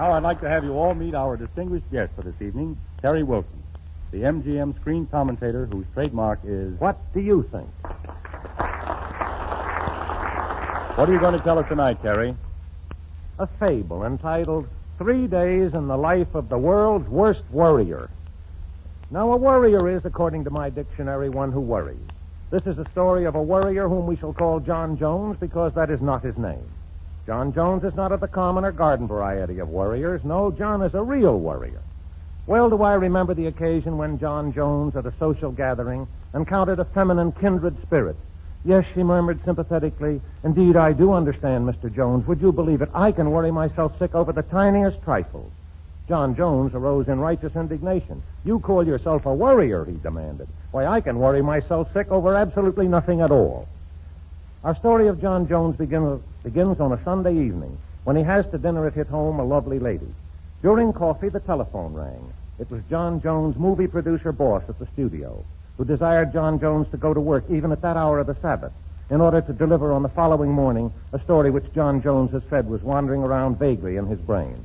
Now I'd like to have you all meet our distinguished guest for this evening, Cary Wilson, the MGM screen commentator whose trademark is... What do you think? What are you going to tell us tonight, Cary? A fable entitled 3 Days in the Life of the World's Worst Worrier. Now, a worrier is, according to my dictionary, one who worries. This is a story of a worrier whom we shall call John Jones because that is not his name. John Jones is not of the common or garden variety of worriers. No, John is a real worrier. Well do I remember the occasion when John Jones, at a social gathering, encountered a feminine kindred spirit. Yes, she murmured sympathetically, "Indeed, I do understand, Mr. Jones. Would you believe it? I can worry myself sick over the tiniest trifles." John Jones arose in righteous indignation. "You call yourself a worrier," he demanded. "Why, I can worry myself sick over absolutely nothing at all." Our story of John Jones begins on a Sunday evening when he has to dinner at his home a lovely lady. During coffee, the telephone rang. It was John Jones' movie producer boss at the studio, who desired John Jones to go to work even at that hour of the Sabbath in order to deliver on the following morning a story which John Jones has said was wandering around vaguely in his brain.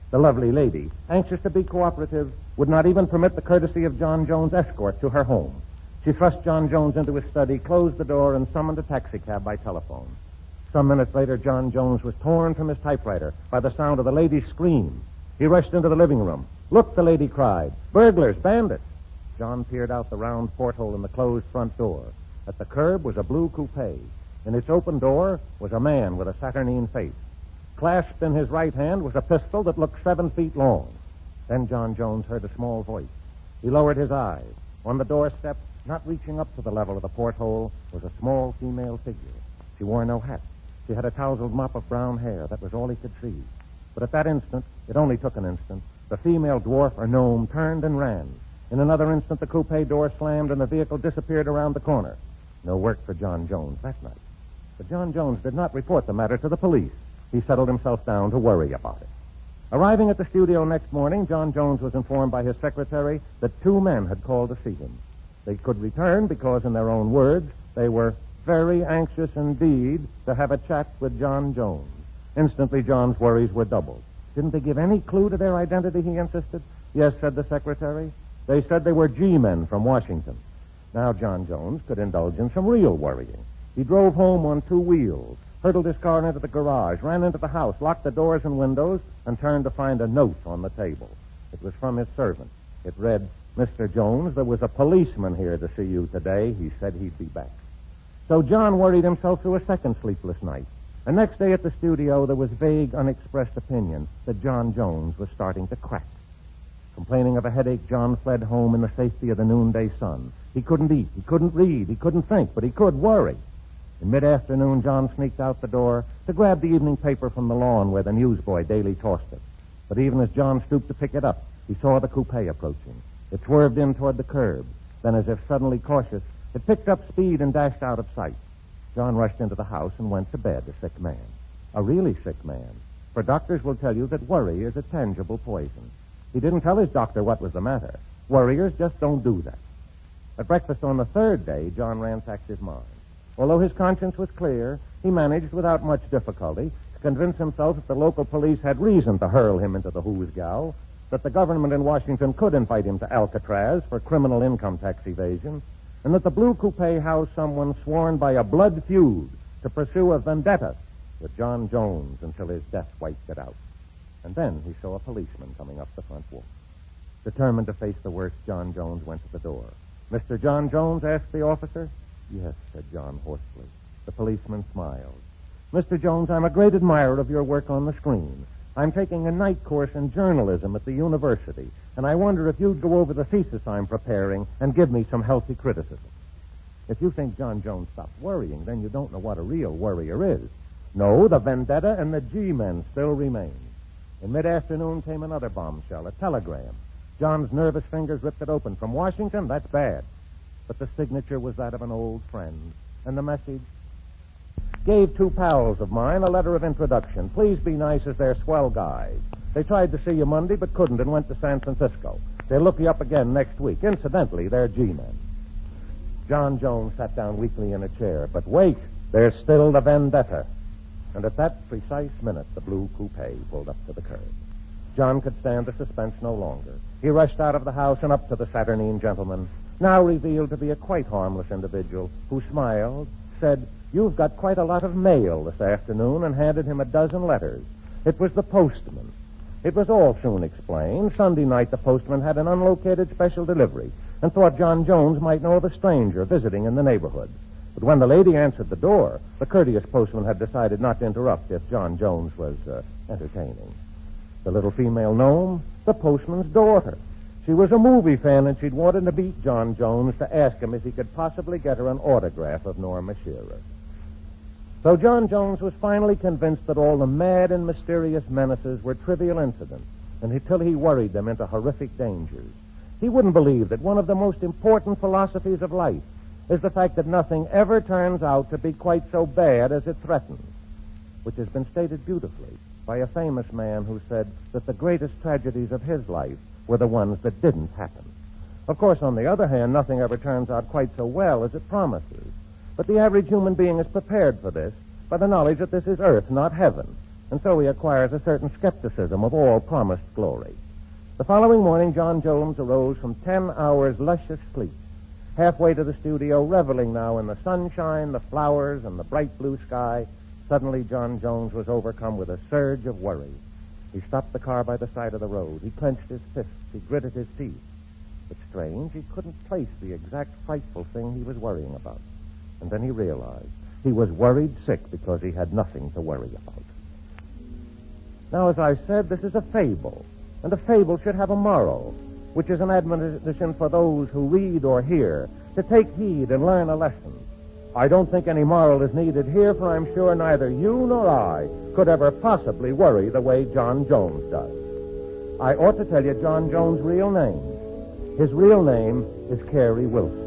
The lovely lady, anxious to be cooperative, would not even permit the courtesy of John Jones' escort to her home. She thrust John Jones into his study, closed the door, and summoned a taxicab by telephone. Some minutes later, John Jones was torn from his typewriter by the sound of the lady's scream. He rushed into the living room. "Look," the lady cried. "Burglars, bandits." John peered out the round porthole in the closed front door. At the curb was a blue coupe. In its open door was a man with a saturnine face. Clasped in his right hand was a pistol that looked 7 feet long. Then John Jones heard a small voice. He lowered his eyes. On the doorstep, not reaching up to the level of the porthole, was a small female figure. She wore no hat. She had a tousled mop of brown hair. That was all he could see. But at that instant, it only took an instant, the female dwarf or gnome turned and ran. In another instant, the coupe door slammed and the vehicle disappeared around the corner. No work for John Jones that night. But John Jones did not report the matter to the police. He settled himself down to worry about it. Arriving at the studio next morning, John Jones was informed by his secretary that 2 men had called to see him. They could return because, in their own words, they were very anxious indeed to have a chat with John Jones. Instantly, John's worries were doubled. "Didn't they give any clue to their identity?" he insisted. "Yes," said the secretary. "They said they were G-men from Washington." Now John Jones could indulge in some real worrying. He drove home on 2 wheels, hurtled his car into the garage, ran into the house, locked the doors and windows, and turned to find a note on the table. It was from his servant. It read, "Mr. Jones, there was a policeman here to see you today. He said he'd be back." So John worried himself through a second sleepless night. And next day at the studio, there was vague, unexpressed opinion that John Jones was starting to crack. Complaining of a headache, John fled home in the safety of the noonday sun. He couldn't eat, he couldn't read, he couldn't think, but he could worry. In mid-afternoon, John sneaked out the door to grab the evening paper from the lawn where the newsboy daily tossed it. But even as John stooped to pick it up, he saw the coupe approaching. It swerved in toward the curb. Then, as if suddenly cautious, it picked up speed and dashed out of sight. John rushed into the house and went to bed, a sick man. A really sick man. For doctors will tell you that worry is a tangible poison. He didn't tell his doctor what was the matter. Worriers just don't do that. At breakfast on the 3rd day, John ransacked his mind. Although his conscience was clear, he managed without much difficulty to convince himself that the local police had reason to hurl him into the hoosgow, that the government in Washington could invite him to Alcatraz for criminal income tax evasion, and that the blue coupe housed someone sworn by a blood feud to pursue a vendetta with John Jones until his death wiped it out. And then he saw a policeman coming up the front walk. Determined to face the worst, John Jones went to the door. "Mr. John Jones?" asked the officer. "Yes," said John hoarsely. The policeman smiled. "Mr. Jones, I'm a great admirer of your work on the screen. I'm taking a night course in journalism at the university, and I wonder if you'd go over the thesis I'm preparing and give me some healthy criticism." If you think John Jones stopped worrying, then you don't know what a real worrier is. No, the vendetta and the G-men still remain. In mid-afternoon came another bombshell, a telegram. John's nervous fingers ripped it open. "From Washington? That's bad." But the signature was that of an old friend, and the message: "Gave 2 pals of mine a letter of introduction. Please be nice as they're swell guys. They tried to see you Monday but couldn't and went to San Francisco. They'll look you up again next week. Incidentally, they're G-men." John Jones sat down weakly in a chair. But wait, there's still the vendetta. And at that precise minute, the blue coupe pulled up to the curb. John could stand the suspense no longer. He rushed out of the house and up to the Saturnine gentleman, now revealed to be a quite harmless individual, who smiled, said, "You've got quite a lot of mail this afternoon," and handed him a dozen letters. It was the postman. It was all soon explained. Sunday night, the postman had an unlocated special delivery and thought John Jones might know of a stranger visiting in the neighborhood. But when the lady answered the door, the courteous postman had decided not to interrupt if John Jones was entertaining. The little female gnome, the postman's daughter. She was a movie fan, and she'd wanted to meet John Jones to ask him if he could possibly get her an autograph of Norma Shearer. So John Jones was finally convinced that all the mad and mysterious menaces were trivial incidents, until he worried them into horrific dangers. He wouldn't believe that one of the most important philosophies of life is the fact that nothing ever turns out to be quite so bad as it threatens, which has been stated beautifully by a famous man who said that the greatest tragedies of his life were the ones that didn't happen. Of course, on the other hand, nothing ever turns out quite so well as it promises. But the average human being is prepared for this by the knowledge that this is earth, not heaven, and so he acquires a certain skepticism of all promised glory. The following morning, John Jones arose from 10 hours' luscious sleep, halfway to the studio, reveling now in the sunshine, the flowers, and the bright blue sky. Suddenly, John Jones was overcome with a surge of worry. He stopped the car by the side of the road. He clenched his fists. He gritted his teeth. But strange, he couldn't place the exact frightful thing he was worrying about. And then he realized he was worried sick because he had nothing to worry about. Now, as I said, this is a fable, and a fable should have a moral, which is an admonition for those who read or hear to take heed and learn a lesson. I don't think any moral is needed here, for I'm sure neither you nor I could ever possibly worry the way John Jones does. I ought to tell you John Jones' real name. His real name is Cary Wilson.